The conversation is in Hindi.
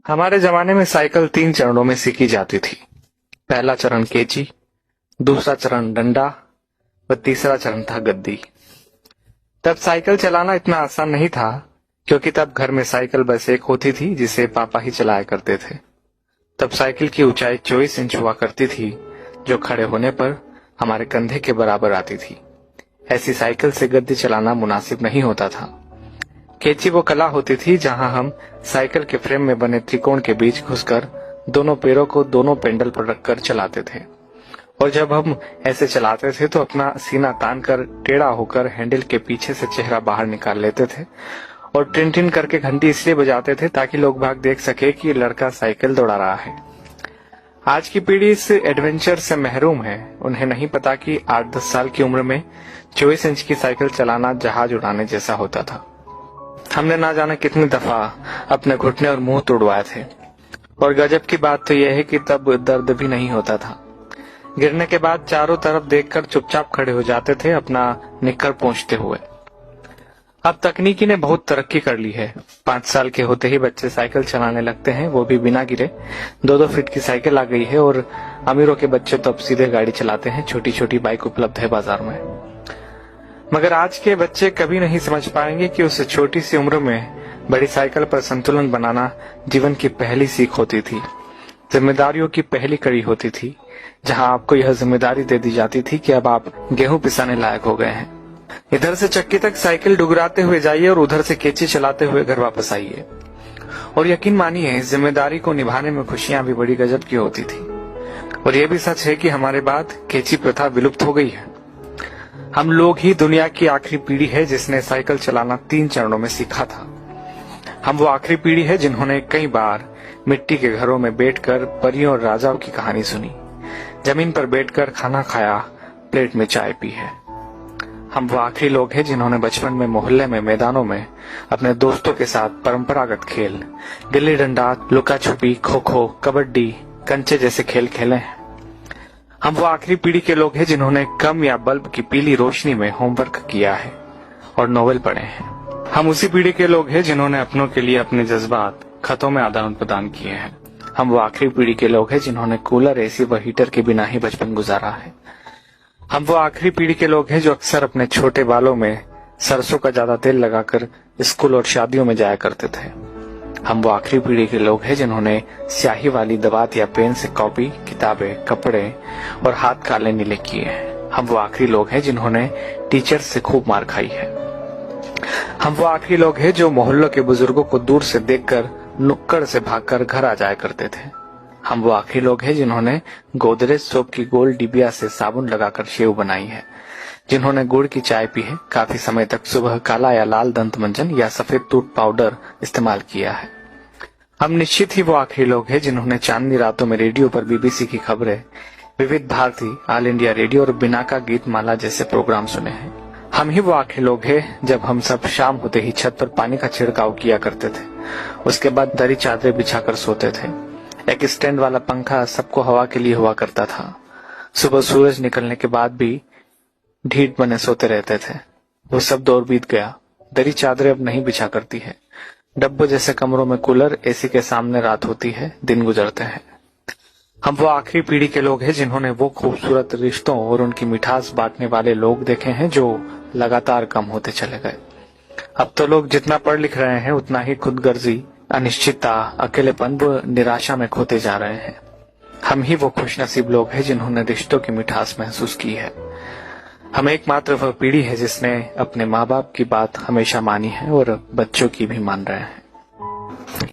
हमारे जमाने में साइकिल 3 चरणों में सीखी जाती थी। पहला चरण केची, दूसरा चरण डंडा व तीसरा चरण था गद्दी। तब साइकिल चलाना इतना आसान नहीं था, क्योंकि तब घर में साइकिल बस एक होती थी जिसे पापा ही चलाया करते थे। तब साइकिल की ऊंचाई 24 इंच हुआ करती थी, जो खड़े होने पर हमारे कंधे के बराबर आती थी। ऐसी साइकिल से गद्दी चलाना मुनासिब नहीं होता था। केची वो कला होती थी जहां हम साइकिल के फ्रेम में बने त्रिकोण के बीच घुसकर दोनों पैरों को दोनों पेंडल पर रखकर चलाते थे। और जब हम ऐसे चलाते थे तो अपना सीना तान कर टेढ़ा होकर हैंडल के पीछे से चेहरा बाहर निकाल लेते थे और टिन टिन करके घंटी इसलिए बजाते थे ताकि लोग बाग देख सके कि लड़का साइकिल दौड़ा रहा है। आज की पीढ़ी इस एडवेंचर से महरूम है। उन्हें नहीं पता कि 8-10 साल की उम्र में 24 इंच की साइकिल चलाना जहाज उड़ाने जैसा होता था। हमने ना जाने कितनी दफा अपने घुटने और मुंह तोड़वाए थे। और गजब की बात तो यह है कि तब दर्द भी नहीं होता था। गिरने के बाद चारों तरफ देखकर चुपचाप खड़े हो जाते थे, अपना निक्कर पोंछते हुए। अब तकनीकी ने बहुत तरक्की कर ली है। 5 साल के होते ही बच्चे साइकिल चलाने लगते हैं, वो भी बिना गिरे। 2-2 फीट की साइकिल आ गई है और अमीरों के बच्चे तो अब सीधे गाड़ी चलाते हैं। छोटी छोटी बाइक उपलब्ध है बाजार में। मगर आज के बच्चे कभी नहीं समझ पाएंगे कि उस छोटी सी उम्र में बड़ी साइकिल पर संतुलन बनाना जीवन की पहली सीख होती थी, जिम्मेदारियों की पहली कड़ी होती थी, जहां आपको यह जिम्मेदारी दे दी जाती थी कि अब आप गेहूं पिसाने लायक हो गए हैं। इधर से चक्की तक साइकिल डुगराते हुए जाइए और उधर से केची चलाते हुए घर वापस आइए। और यकीन मानिए, इस जिम्मेदारी को निभाने में खुशियां भी बड़ी गजब की होती थी। और यह भी सच है कि हमारे बाद केची प्रथा विलुप्त हो गई है। हम लोग ही दुनिया की आखिरी पीढ़ी है जिसने साइकिल चलाना 3 चरणों में सीखा था। हम वो आखिरी पीढ़ी है जिन्होंने कई बार मिट्टी के घरों में बैठकर परियों और राजाओं की कहानी सुनी, जमीन पर बैठकर खाना खाया, प्लेट में चाय पी है। हम वो आखिरी लोग हैं जिन्होंने बचपन में मोहल्ले में मैदानों में अपने दोस्तों के साथ परंपरागत खेल, गिल्ली डंडा, लुका छुपी, खो खो, कबड्डी, कंचे जैसे खेल खेले हैं। हम वो आखिरी पीढ़ी के लोग हैं जिन्होंने कम या बल्ब की पीली रोशनी में होमवर्क किया है और नोवेल पढ़े हैं। हम उसी पीढ़ी के लोग हैं जिन्होंने अपनों के लिए अपने जज्बात खतों में आदान प्रदान किए हैं। हम वो आखिरी पीढ़ी के लोग हैं जिन्होंने कूलर, एसी व हीटर के बिना ही बचपन गुजारा है। हम वो आखिरी पीढ़ी के लोग हैं जो अक्सर अपने छोटे बालों में सरसों का ज्यादा तेल लगाकर स्कूल और शादियों में जाया करते थे। हम वो आखिरी पीढ़ी के लोग हैं जिन्होंने स्याही वाली दवात या पेन से कॉपी, किताबें, कपड़े और हाथ काले नीले किए हैं। हम वो आखिरी लोग हैं जिन्होंने टीचर से खूब मार खाई है। हम वो आखिरी लोग हैं जो मोहल्लों के बुजुर्गों को दूर से देखकर नुक्कड़ से भागकर घर आ जाया करते थे। हम वो आखिरी लोग हैं जिन्होंने गोदरेज सोप की गोल डिबिया से साबुन लगाकर शेव बनाई है, जिन्होंने गुड़ की चाय पी है, काफी समय तक सुबह काला या लाल दंत मंजन या सफेद टूथ पाउडर इस्तेमाल किया है। हम निश्चित ही वो आखिरी लोग हैं जिन्होंने चांदनी रातों में रेडियो पर बीबीसी की खबरें, विविध भारती, ऑल इंडिया रेडियो और बिनाका गीत माला जैसे प्रोग्राम सुने हैं। हम ही वो आखिरी लोग हैं जब हम सब शाम होते ही छत पर पानी का छिड़काव किया करते थे। उसके बाद दरी चादरें बिछाकर सोते थे। एक स्टैंड वाला पंखा सबको हवा के लिए हुआ करता था। सुबह सूरज निकलने के बाद भी ढीठ बने सोते रहते थे। वो सब दौर बीत गया। दरी चादरें अब नहीं बिछा करती है। डब्बों जैसे कमरों में कूलर, एसी के सामने रात होती है, दिन गुजरते हैं। हम वो आखिरी पीढ़ी के लोग हैं जिन्होंने वो खूबसूरत रिश्तों और उनकी मिठास बांटने वाले लोग देखे हैं जो लगातार कम होते चले गए। अब तो लोग जितना पढ़ लिख रहे हैं उतना ही खुदगर्जी, अनिश्चितता, अकेलेपन व निराशा में खोते जा रहे हैं। हम ही वो खुशनसीब लोग हैं जिन्होंने रिश्तों की मिठास महसूस की है। हम एकमात्र वह पीढ़ी है जिसने अपने माँ बाप की बात हमेशा मानी है और बच्चों की भी मान रहे हैं।